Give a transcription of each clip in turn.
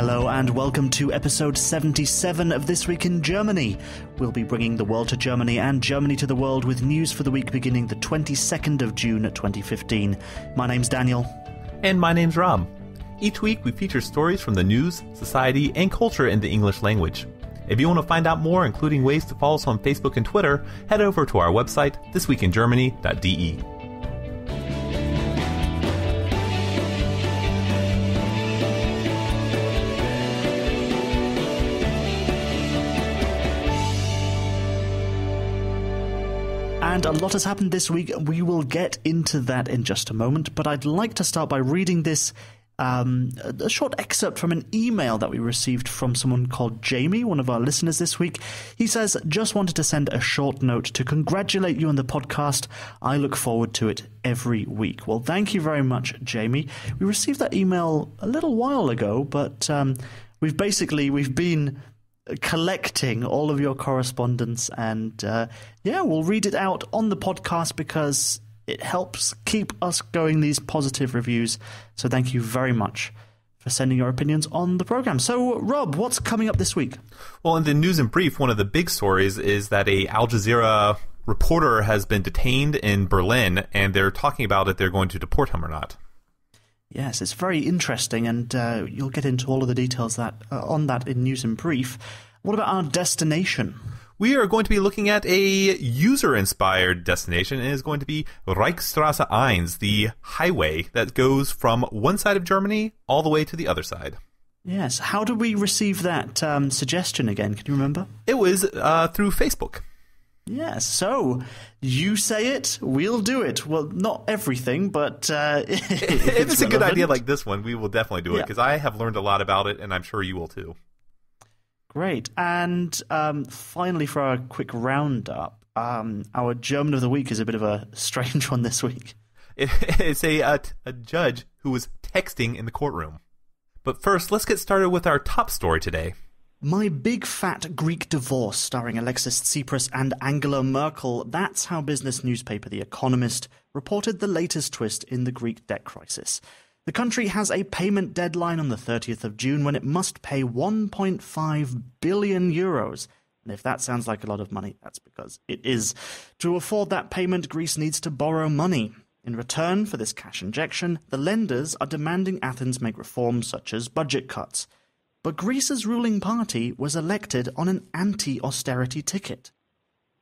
Hello and welcome to episode 77 of This Week in Germany. We'll be bringing the world to Germany and Germany to the world with news for the week beginning the 22nd of June 2015. My name's Daniel. And my name's Rob. Each week we feature stories from the news, society, and culture in the English language. If you want to find out more, including ways to follow us on Facebook and Twitter, head over to our website, thisweekingermany.de. And a lot has happened this week. We will get into that in just a moment, but I'd like to start by reading this a short excerpt from an email that we received from someone called Jamie, one of our listeners this week. He says, just wanted to send a short note to congratulate you on the podcast. I look forward to it every week. Well, thank you very much, Jamie. We received that email a little while ago, but we've been collecting all of your correspondence, and we'll read it out on the podcast because it helps keep us going, these positive reviews. So thank you very much for sending your opinions on the program. So, Rob, what's coming up this week? Well, in the news in brief, one of the big stories is that a Al Jazeera reporter has been detained in Berlin, and they're talking about if they're going to deport him or not. Yes, it's very interesting, and you'll get into all of the details on that in News in Brief. What about our destination? We are going to be looking at a user-inspired destination, and it is going to be Reichsstraße 1, the highway that goes from one side of Germany all the way to the other side. Yes. How did we receive that suggestion again? Can you remember? It was through Facebook. Yes, so you say it, we'll do it. Well, not everything, but if it's a good idea like this one, we will definitely do it, because I have learned a lot about it, and I'm sure you will too. Great. And finally, for our quick roundup, our German of the Week is a bit of a strange one this week. It's a judge who was texting in the courtroom. But first, let's get started with our top story today. My Big Fat Greek Divorce, starring Alexis Tsipras and Angela Merkel. That's how business newspaper The Economist reported the latest twist in the Greek debt crisis. The country has a payment deadline on the 30th of June when it must pay 1.5 billion euros. And if that sounds like a lot of money, that's because it is. To afford that payment, Greece needs to borrow money. In return for this cash injection, the lenders are demanding Athens make reforms such as budget cuts. But Greece's ruling party was elected on an anti-austerity ticket.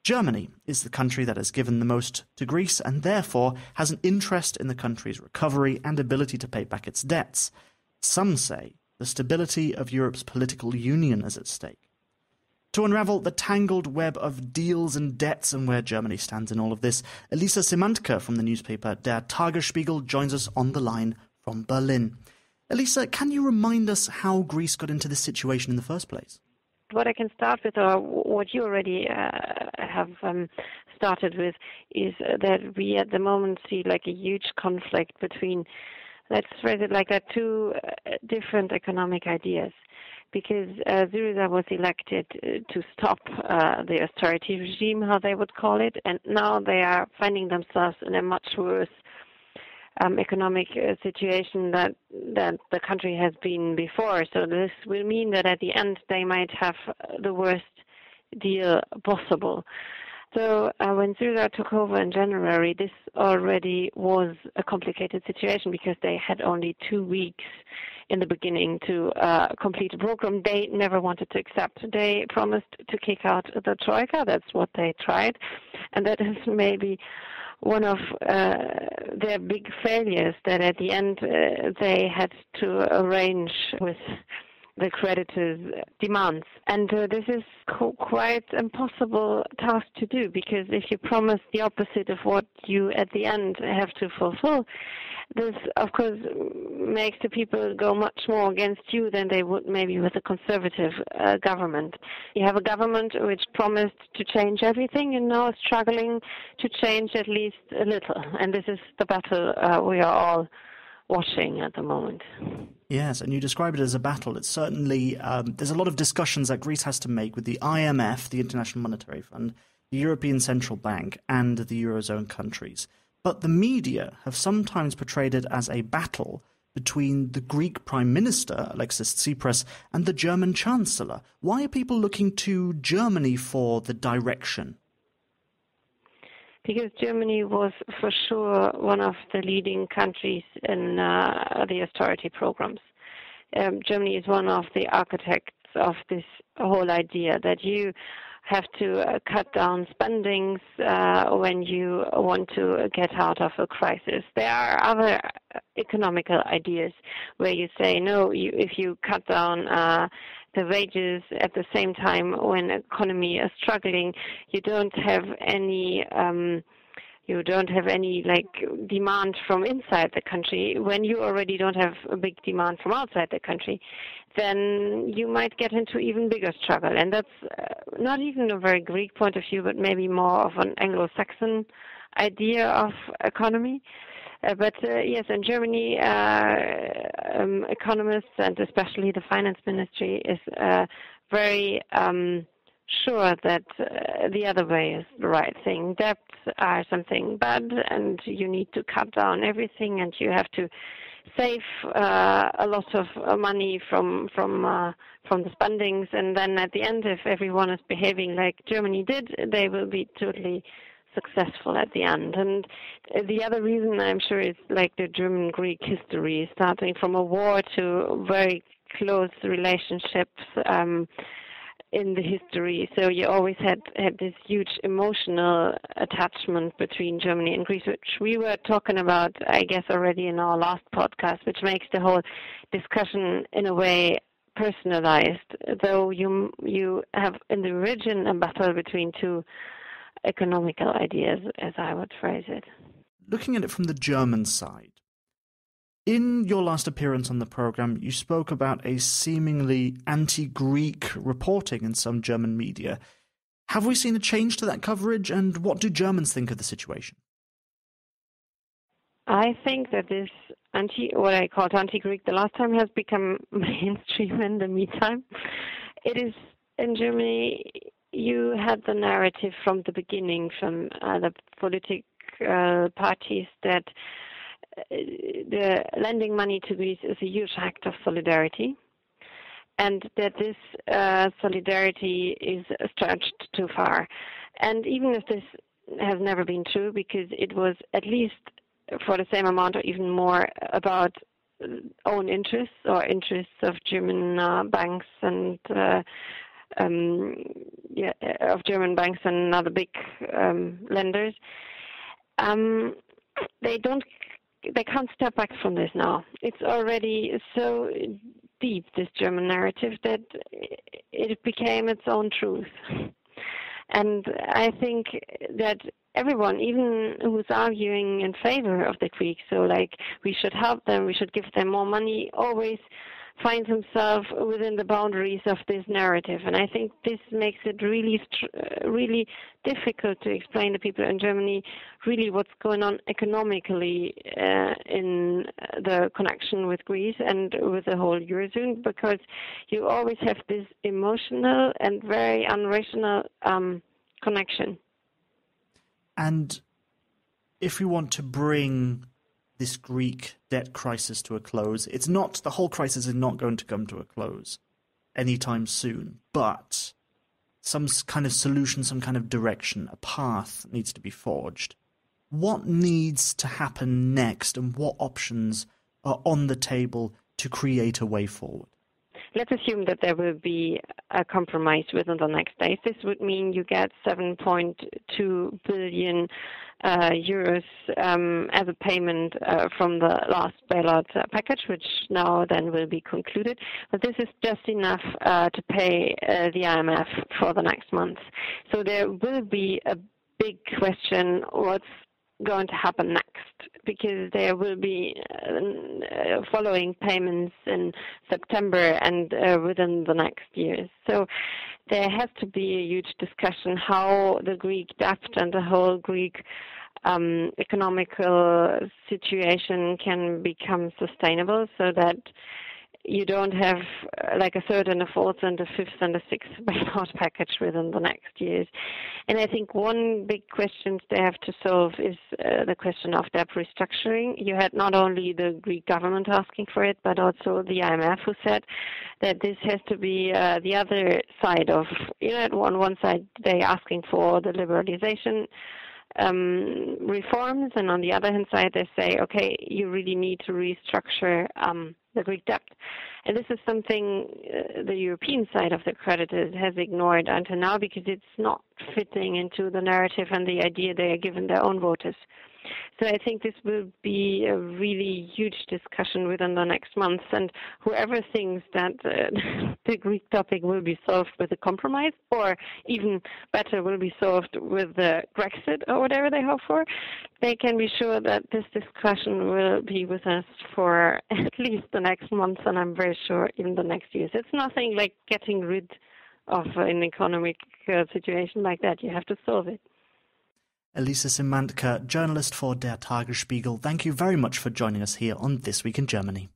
Germany is the country that has given the most to Greece and therefore has an interest in the country's recovery and ability to pay back its debts. Some say the stability of Europe's political union is at stake. To unravel the tangled web of deals and debts and where Germany stands in all of this, Elisa Simantke from the newspaper Der Tagesspiegel joins us on the line from Berlin. Elisa, can you remind us how Greece got into this situation in the first place? What I can start with, or what you already have started with, is that we at the moment see like a huge conflict between, let's phrase it like that, two different economic ideas. Because Syriza was elected to stop the austerity regime, how they would call it, and now they are finding themselves in a much worse economic situation that the country has been before. So this will mean that at the end they might have the worst deal possible. So when Syriza took over in January, this already was a complicated situation because they had only 2 weeks in the beginning to complete a program they never wanted to accept. They promised to kick out the Troika. That's what they tried. And that is maybe one of their big failures, that at the end they had to arrange with the creditors' demands. And this is quite impossible task to do, because if you promise the opposite of what you at the end have to fulfill, this of course makes the people go much more against you than they would maybe with a conservative government. You have a government which promised to change everything and now is struggling to change at least a little. And this is the battle we are all watching at the moment. Yes, and you describe it as a battle. It's certainly, there's a lot of discussions that Greece has to make with the IMF, the International Monetary Fund, the European Central Bank, and the Eurozone countries. But the media have sometimes portrayed it as a battle between the Greek Prime Minister, Alexis Tsipras, and the German Chancellor. Why are people looking to Germany for the direction? Because Germany was for sure one of the leading countries in the austerity programs. Germany is one of the architects of this whole idea that you have to cut down spendings when you want to get out of a crisis. There are other economical ideas where you say, no, if you cut down the wages at the same time when economy is struggling, you don't have any demand from inside the country. When you already don't have a big demand from outside the country, then you might get into even bigger struggle. And that's not even a very Greek point of view, but maybe more of an Anglo-Saxon idea of economy. But yes, in Germany, economists and especially the finance ministry is very sure that the other way is the right thing. Debts are something bad, and you need to cut down everything, and you have to save a lot of money from the spendings. And then at the end, if everyone is behaving like Germany did, they will be totally successful at the end. And the other reason, I'm sure, is like the German-Greek history, starting from a war to very close relationships in the history. So you always had this huge emotional attachment between Germany and Greece, which we were talking about, I guess, already in our last podcast, which makes the whole discussion in a way personalized, though you have in the origin a battle between two economical ideas, as I would phrase it. Looking at it from the German side, in your last appearance on the program, you spoke about a seemingly anti-Greek reporting in some German media. Have we seen a change to that coverage, and what do Germans think of the situation? I think that this what I called anti-Greek the last time has become mainstream in the meantime. It is in Germany. You had the narrative from the beginning from the political parties that the lending money to Greece is a huge act of solidarity, and that this solidarity is stretched too far. And even if this has never been true, because it was at least for the same amount or even more about own interests or interests of German banks and of German banks and other big lenders, they can't step back from this now. It's already so deep, this German narrative, that it became its own truth. And I think that everyone, even who's arguing in favor of the Greeks, so like we should help them, we should give them more money, always finds himself within the boundaries of this narrative. And I think this makes it really difficult to explain to people in Germany really what's going on economically in the connection with Greece and with the whole Eurozone, because you always have this emotional and very unrational connection. And if we want to bring this Greek debt crisis to a close, the whole crisis is not going to come to a close anytime soon, but some kind of solution, some kind of direction, a path needs to be forged. What needs to happen next, and what options are on the table to create a way forward? Let's assume that there will be a compromise within the next days. This would mean you get 7.2 billion euros as a payment from the last bailout package, which now then will be concluded. But this is just enough to pay the IMF for the next month. So there will be a big question, what's going to happen next, because there will be following payments in September and within the next years. So there has to be a huge discussion how the Greek debt and the whole Greek economical situation can become sustainable, so that you don't have like a third and a fourth and a fifth and a sixth bailout package within the next years. And I think one big question they have to solve is the question of debt restructuring. You had not only the Greek government asking for it, but also the IMF, who said that this has to be the other side of, on one side they're asking for the liberalization reforms, and on the other hand side they say, okay, you really need to restructure the Greek debt. And this is something the European side of the creditors has ignored until now, because it's not fitting into the narrative and the idea they are giving their own voters. So I think this will be a really huge discussion within the next months, and whoever thinks that the Greek topic will be solved with a compromise, or even better, will be solved with the Brexit or whatever they hope for, they can be sure that this discussion will be with us for at least the next month, and I'm very sure in the next years. It's nothing like getting rid of an economic situation like that. You have to solve it. Elisa Simantke, journalist for Der Tagesspiegel, thank you very much for joining us here on This Week in Germany.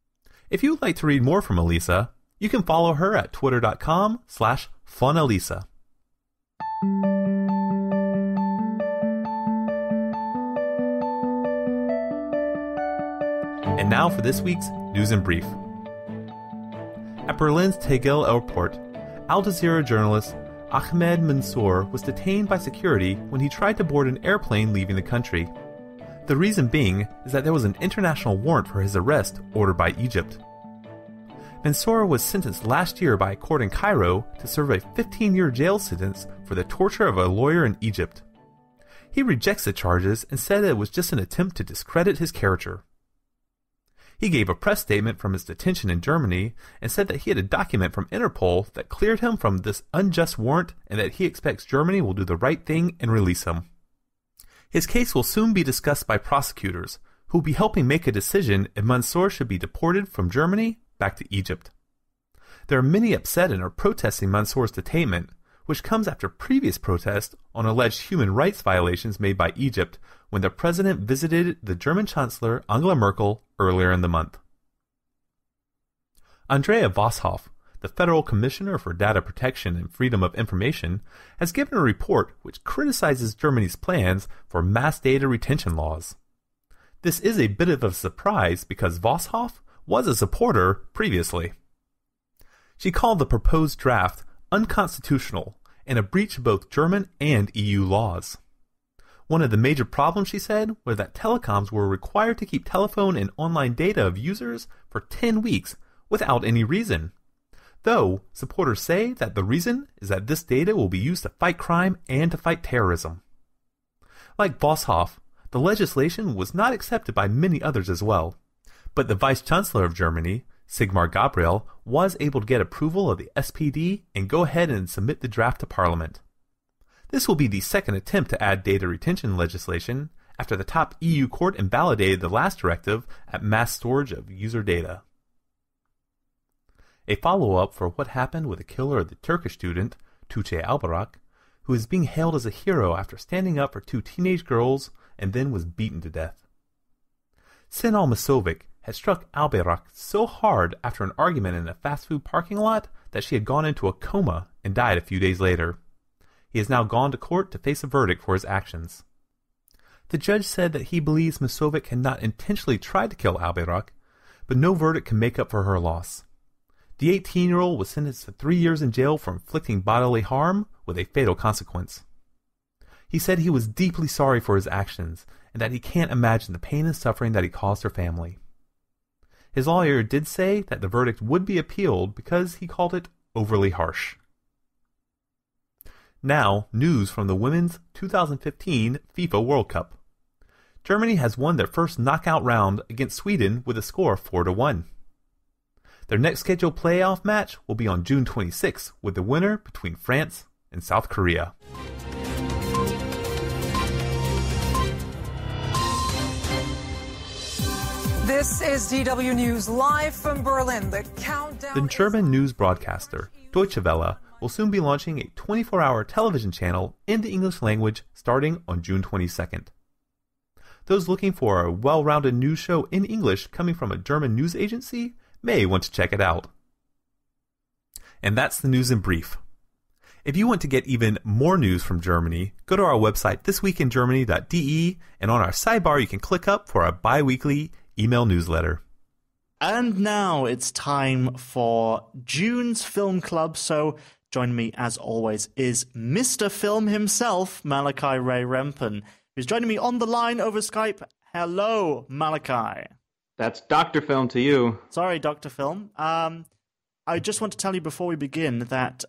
If you would like to read more from Elisa, you can follow her at twitter.com/funelisa. And now for this week's News in Brief. At Berlin's Tegel airport, Al Jazeera journalist Ahmed Mansour was detained by security when he tried to board an airplane leaving the country. The reason being is that there was an international warrant for his arrest ordered by Egypt. Mansour was sentenced last year by a court in Cairo to serve a 15-year jail sentence for the torture of a lawyer in Egypt. He rejects the charges and said it was just an attempt to discredit his character. He gave a press statement from his detention in Germany and said that he had a document from Interpol that cleared him from this unjust warrant and that he expects Germany will do the right thing and release him. His case will soon be discussed by prosecutors, who will be helping make a decision if Mansour should be deported from Germany back to Egypt. There are many upset and are protesting Mansour's detainment, which comes after previous protests on alleged human rights violations made by Egypt when the president visited the German Chancellor Angela Merkel earlier in the month. Andrea Voshoff, the Federal Commissioner for Data Protection and Freedom of Information, has given a report which criticizes Germany's plans for mass data retention laws. This is a bit of a surprise because Voshoff was a supporter previously. She called the proposed draft unconstitutional and a breach of both German and EU laws. One of the major problems, she said, was that telecoms were required to keep telephone and online data of users for 10 weeks without any reason. Though, supporters say that the reason is that this data will be used to fight crime and to fight terrorism. Like Voshoff, the legislation was not accepted by many others as well, but the Vice-Chancellor of Germany, Sigmar Gabriel, was able to get approval of the SPD and go ahead and submit the draft to Parliament. This will be the second attempt to add data retention legislation after the top EU court invalidated the last directive at mass storage of user data. A follow-up for what happened with the killer of the Turkish student, Tuğçe Albayrak, who is being hailed as a hero after standing up for two teenage girls and then was beaten to death. Senal Masovic had struck Albayrak so hard after an argument in a fast food parking lot that she had gone into a coma and died a few days later. He has now gone to court to face a verdict for his actions. The judge said that he believes Masovic had not intentionally tried to kill Albayrak, but no verdict can make up for her loss. The 18-year-old was sentenced to 3 years in jail for inflicting bodily harm with a fatal consequence. He said he was deeply sorry for his actions and that he can't imagine the pain and suffering that he caused her family. His lawyer did say that the verdict would be appealed because he called it overly harsh. Now, news from the Women's 2015 FIFA World Cup. Germany has won their first knockout round against Sweden with a score of 4-1. Their next scheduled playoff match will be on June 26, with the winner between France and South Korea. This is DW News live from Berlin. The countdown. The German news broadcaster Deutsche Welle will soon be launching a 24-hour television channel in the English language starting on June 22nd. Those looking for a well-rounded news show in English coming from a German news agency may want to check it out. And that's the news in brief. If you want to get even more news from Germany, go to our website thisweekingermany.de, and on our sidebar you can click up for our bi-weekly email newsletter. And now it's time for June's Film Club, so join me as always is Mr. Film himself, Malachi Ray Rempen, who's joining me on the line over Skype. Hello, Malachi. That's Dr. Film to you. Sorry, Dr. Film. I just want to tell you before we begin that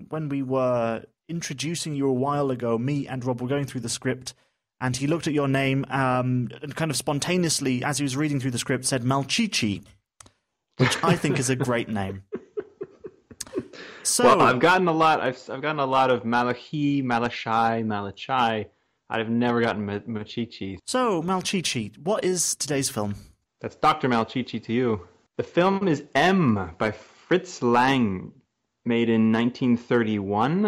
when we were introducing you a while ago, me and Rob were going through the script, and he looked at your name and kind of spontaneously, as he was reading through the script, said Malchichi, which I think is a great name. So, well, I've gotten a lot of Malachi, Malachi. I've never gotten Malchichi. So, Malchichi, what is today's film? That's Dr. Malchichi to you. The film is M by Fritz Lang, made in 1931.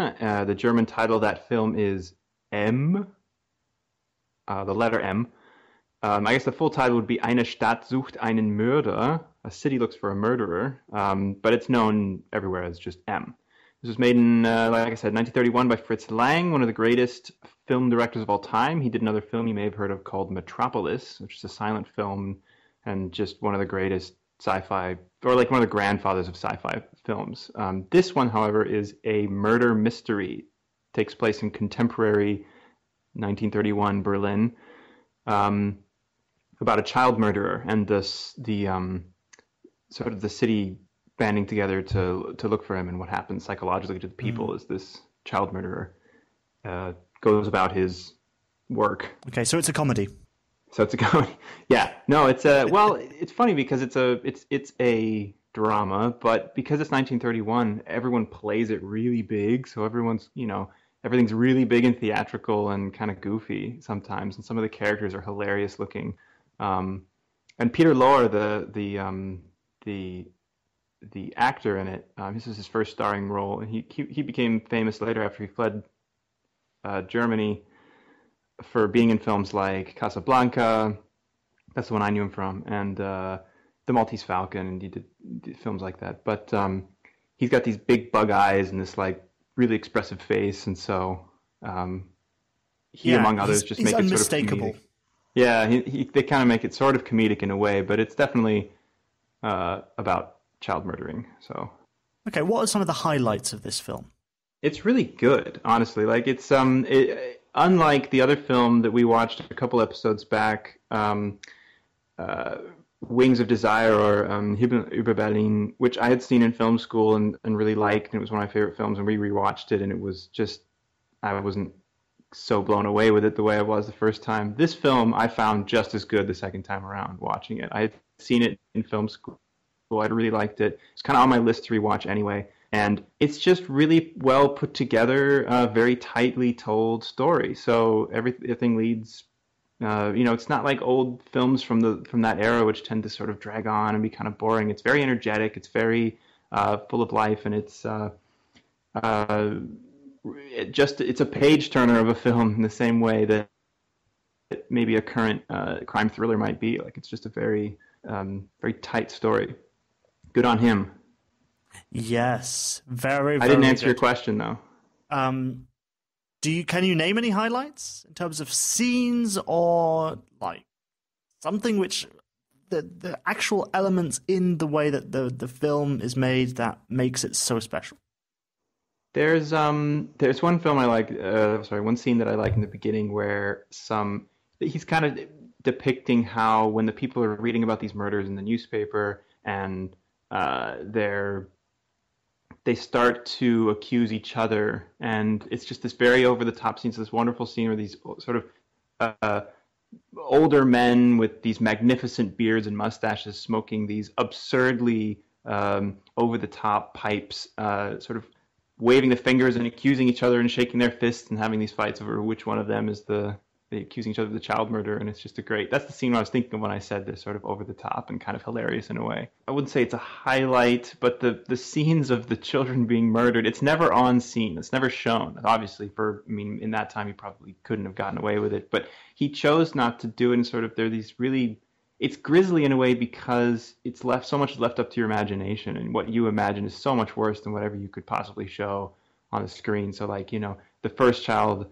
The German title of that film is M, the letter M. I guess the full title would be Eine Stadt sucht einen Mörder. A city looks for a murderer, but it's known everywhere as just M. This was made in, like I said, 1931 by Fritz Lang, one of the greatest film directors of all time. He did another film you may have heard of called Metropolis, which is a silent film and just one of the greatest sci-fi, or like one of the grandfathers of sci-fi films. This one, however, is a murder mystery. It takes place in contemporary 1931 Berlin, about a child murderer and the sort of the city banding together to look for him, and what happens psychologically to the people as this child murderer goes about his work. Okay, so it's a comedy. So it's a comedy. Yeah. No, it's it's funny because it's a drama, but because it's 1931, everyone plays it really big. So everything's really big and theatrical and kind of goofy sometimes, and some of the characters are hilarious looking. And Peter Lorre, the actor in it, this is his first starring role, and he became famous later after he fled Germany for being in films like Casablanca. That's the one I knew him from, and The Maltese Falcon, and he did films like that. But he's got these big bug eyes and this like really expressive face, and so he, among others, just make it sort of comedic. Yeah, they kind of make it sort of comedic in a way, but it's definitely about child murdering. So, okay, what are some of the highlights of this film? It's really good, honestly. Like it's unlike the other film that we watched a couple episodes back, Wings of Desire or Himmel über Berlin, which I had seen in film school and really liked, and it was one of my favorite films, and we rewatched it, and it was just, I wasn't so blown away with it the way I was the first time. This film I found just as good the second time around watching it. I had seen it in film school. I really liked it. It's kind of on my list to rewatch anyway. And it's just really well put together, very tightly told story. So everything leads, it's not like old films from that era, which tend to sort of drag on and be kind of boring. It's very energetic. It's very full of life, and it's a page turner of a film in the same way that maybe a current crime thriller might be. Like it's just a very very tight story. Good on him. Yes, very. I didn't answer your question though. Can you name any highlights in terms of scenes or like something which the actual elements in the way that the film is made that makes it so special? There's one film I like. One scene that I like in the beginning where he's kind of depicting how when the people are reading about these murders in the newspaper and they start to accuse each other, and it's just this very over-the-top scene. So this wonderful scene where these sort of older men with these magnificent beards and mustaches smoking these absurdly over-the-top pipes, sort of waving the fingers and accusing each other and shaking their fists and having these fights over which one of them is the accusing each other of the child murder. And it's just that's the scene I was thinking of when I said they're sort of over the top and kind of hilarious in a way. I wouldn't say it's a highlight, but the scenes of the children being murdered, it's never on scene. It's never shown. Obviously, in that time, he probably couldn't have gotten away with it, but he chose not to do it. And sort of, there are these really it's grisly in a way because it's left so much left up to your imagination, and what you imagine is so much worse than whatever you could possibly show on the screen. So like, the first child,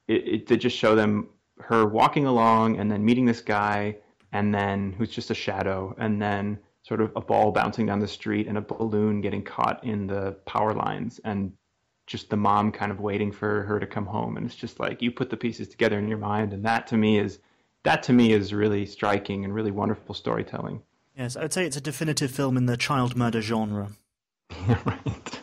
it did just show them her walking along and then meeting this guy, and then who's just a shadow, and then sort of a ball bouncing down the street and a balloon getting caught in the power lines, and just the mom kind of waiting for her to come home. And it's just like, you put the pieces together in your mind, and that to me is really striking and really wonderful storytelling. Yes, I would say it's a definitive film in the child murder genre. Yeah, right.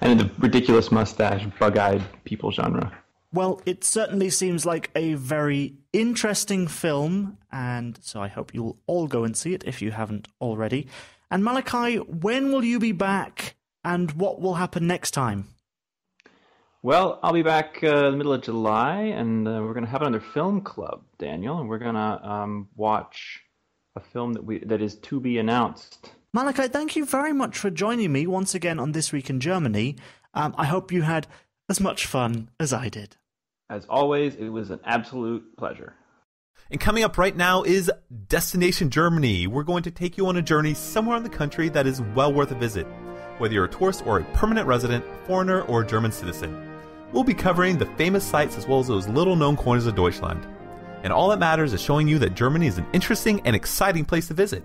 And in the ridiculous mustache, bug-eyed people genre. Well, it certainly seems like a very interesting film, and so I hope you'll all go and see it if you haven't already. And Malachi, when will you be back, and what will happen next time? Well, I'll be back in the middle of July, and we're going to have another film club, Daniel, and we're going to watch a film that is to be announced. Malachi, thank you very much for joining me once again on This Week in Germany. I hope you had as much fun as I did. As always, it was an absolute pleasure. And coming up right now is Destination Germany. We're going to take you on a journey somewhere in the country that is well worth a visit, whether you're a tourist or a permanent resident, foreigner, or German citizen. We'll be covering the famous sites as well as those little-known corners of Deutschland. And all that matters is showing you that Germany is an interesting and exciting place to visit.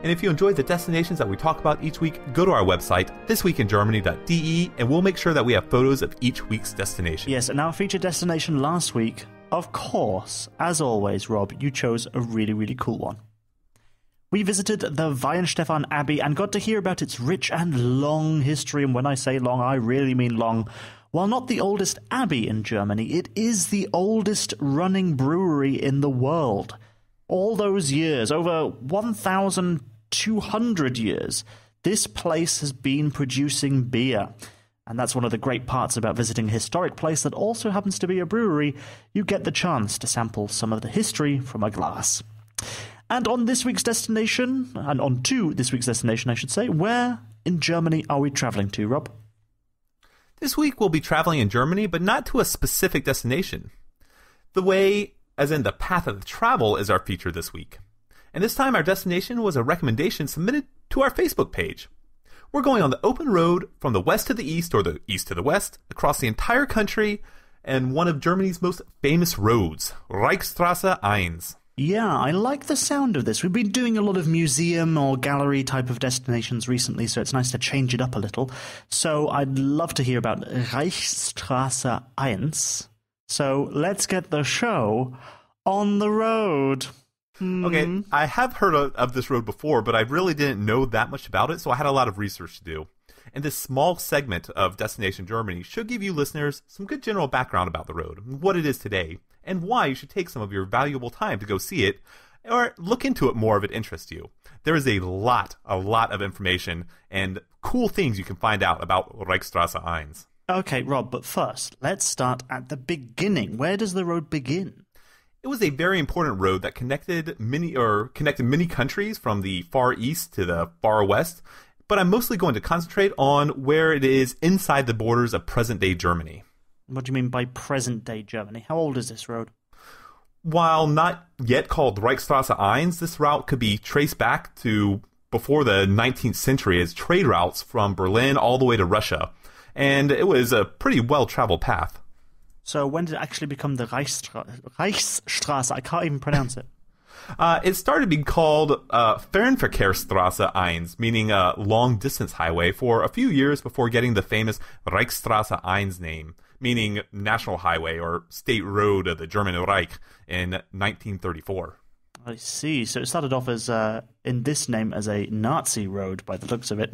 And if you enjoyed the destinations that we talk about each week, go to our website, thisweekingermany.de, and we'll make sure that we have photos of each week's destination. Yes, and our featured destination last week, of course, as always, Rob, you chose a really, really cool one. We visited the Weihenstephan Abbey and got to hear about its rich and long history, and when I say long, I really mean long. While not the oldest abbey in Germany, it is the oldest running brewery in the world. All those years, over 1,200 years, this place has been producing beer. And that's one of the great parts about visiting a historic place that also happens to be a brewery. You get the chance to sample some of the history from a glass. And on this week's destination, and on to this week's destination, I should say, where in Germany are we traveling to, Rob? This week we'll be traveling in Germany, but not to a specific destination. The way, as in the path of travel, is our feature this week. And this time our destination was a recommendation submitted to our Facebook page. We're going on the open road from the west to the east, or the east to the west, across the entire country, and one of Germany's most famous roads, Reichsstraße 1. Yeah, I like the sound of this. We've been doing a lot of museum or gallery type of destinations recently, so it's nice to change it up a little. So I'd love to hear about Reichsstraße 1. So let's get the show on the road. Okay, I have heard of this road before, but I really didn't know that much about it, so I had a lot of research to do. And this small segment of Destination Germany should give you listeners some good general background about the road, what it is today, and why you should take some of your valuable time to go see it, or look into it more if it interests you. There is a lot of information and cool things you can find out about Reichsstraße 1. Okay, Rob, but first, let's start at the beginning. Where does the road begin? It was a very important road that connected many countries from the far east to the far west, but I'm mostly going to concentrate on where it is inside the borders of present-day Germany. What do you mean by present-day Germany? How old is this road? While not yet called Reichsstraße 1, this route could be traced back to before the 19th century as trade routes from Berlin all the way to Russia, and it was a pretty well-traveled path. So when did it actually become the Reichsstraße? I can't even pronounce it. It started being called Fernverkehrsstraße 1, meaning a long-distance highway, for a few years before getting the famous Reichsstraße 1 name, meaning national highway or state road of the German Reich, in 1934. I see. So it started off as, in this name, as a Nazi road, by the looks of it.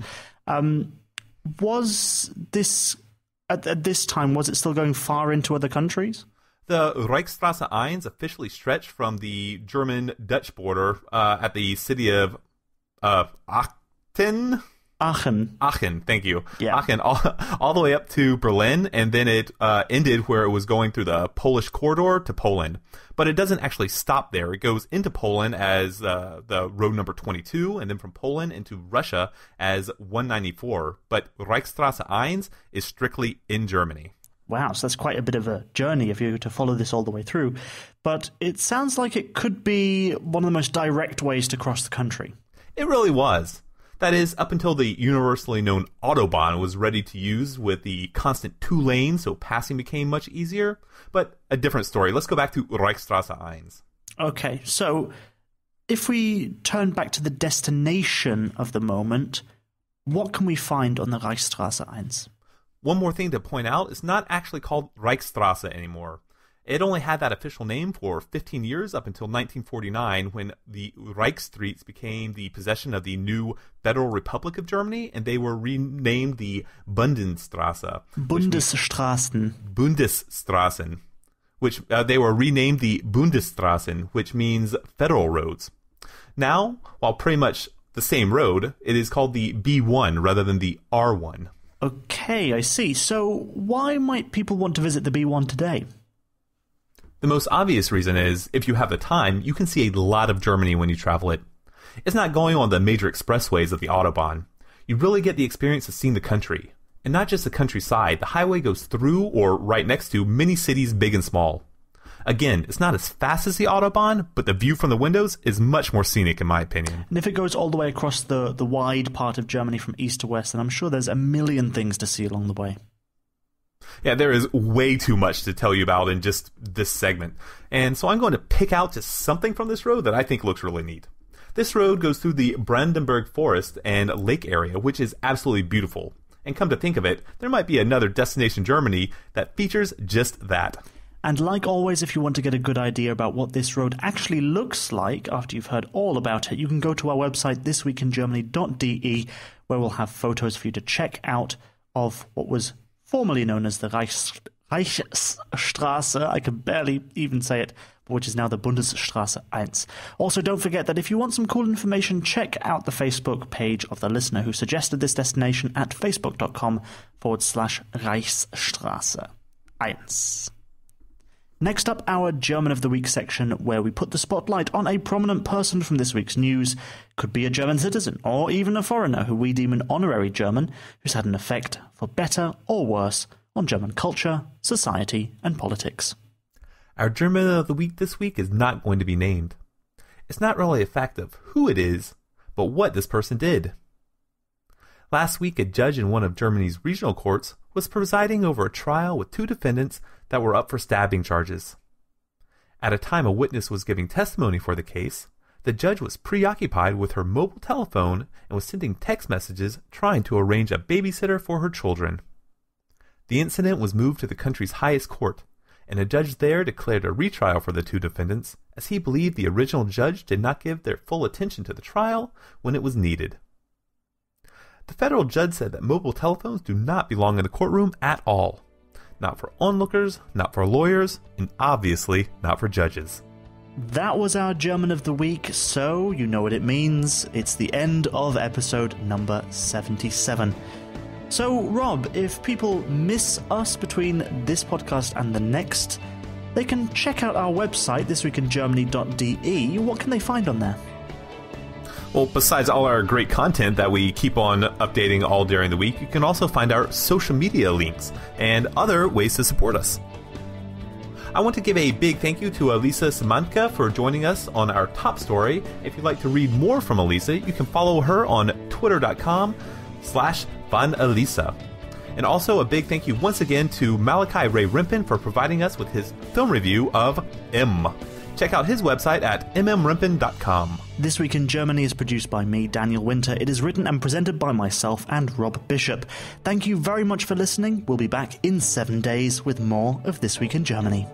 Was this, at this time, was it still going far into other countries? The Reichsstraße 1 officially stretched from the German-Dutch border at the city of Aachen. Aachen, thank you. Yeah. Aachen, all the way up to Berlin, and then it ended where it was going through the Polish corridor to Poland. But it doesn't actually stop there. It goes into Poland as the road number 22, and then from Poland into Russia as 194. But Reichsstraße 1 is strictly in Germany. Wow, so that's quite a bit of a journey if you were to follow this all the way through. But it sounds like it could be one of the most direct ways to cross the country. It really was. That is, up until the universally known Autobahn was ready to use with the constant 2 lanes, so passing became much easier. But a different story. Let's go back to Reichsstraße 1. Okay, so if we turn back to the destination of the moment, what can we find on the Reichsstraße 1? One more thing to point out, it's not actually called Reichsstraße anymore. It only had that official name for 15 years up until 1949 when the Reichsstreets became the possession of the new Federal Republic of Germany and they were renamed the Bundesstraße. Bundesstraßen. Which they were renamed the Bundesstraßen, which means federal roads. Now, while pretty much the same road, it is called the B1 rather than the R1. Okay, I see. So why might people want to visit the B1 today? The most obvious reason is, if you have the time, you can see a lot of Germany when you travel it. It's not going on the major expressways of the Autobahn. You really get the experience of seeing the country. And not just the countryside, the highway goes through or right next to many cities big and small. Again, it's not as fast as the Autobahn, but the view from the windows is much more scenic in my opinion. And if it goes all the way across the wide part of Germany from east to west, then I'm sure there's a million things to see along the way. Yeah, there is way too much to tell you about in just this segment. And so I'm going to pick out just something from this road that I think looks really neat. This road goes through the Brandenburg Forest and lake area, which is absolutely beautiful. And come to think of it, there might be another destination Germany that features just that. And like always, if you want to get a good idea about what this road actually looks like after you've heard all about it, you can go to our website, thisweekingermany.de, where we'll have photos for you to check out of what was formerly known as the Reichsstraße. I can barely even say it, which is now the Bundesstraße 1. Also, don't forget that if you want some cool information, check out the Facebook page of the listener who suggested this destination at facebook.com/Reichsstraße 1. Next up, our German of the Week section, where we put the spotlight on a prominent person from this week's news. Could be a German citizen, or even a foreigner who we deem an honorary German, who's had an effect, for better or worse, on German culture, society, and politics. Our German of the Week this week is not going to be named. It's not really a fact of who it is, but what this person did. Last week, a judge in one of Germany's regional courts was presiding over a trial with 2 defendants that were up for stabbing charges. At a time a witness was giving testimony for the case, the judge was preoccupied with her mobile telephone and was sending text messages trying to arrange a babysitter for her children. The incident was moved to the country's highest court, and a judge there declared a retrial for the 2 defendants, as he believed the original judge did not give their full attention to the trial when it was needed. The federal judge said that mobile telephones do not belong in the courtroom at all. Not for onlookers, not for lawyers, and obviously not for judges. That was our German of the Week, so you know what it means. It's the end of episode number 77. So, Rob, if people miss us between this podcast and the next, they can check out our website, thisweekingermany.de. What can they find on there? Well, besides all our great content that we keep on updating all during the week, you can also find our social media links and other ways to support us. I want to give a big thank you to Elisa Simantke for joining us on our top story. If you'd like to read more from Elisa, you can follow her on twitter.com/vanelisa. And also a big thank you once again to Malachi Ray Rempen for providing us with his film review of M. Check out his website at mmrempen.com. This Week in Germany is produced by me, Daniel Winter. It is written and presented by myself and Rob Bishop. Thank you very much for listening. We'll be back in 7 days with more of This Week in Germany.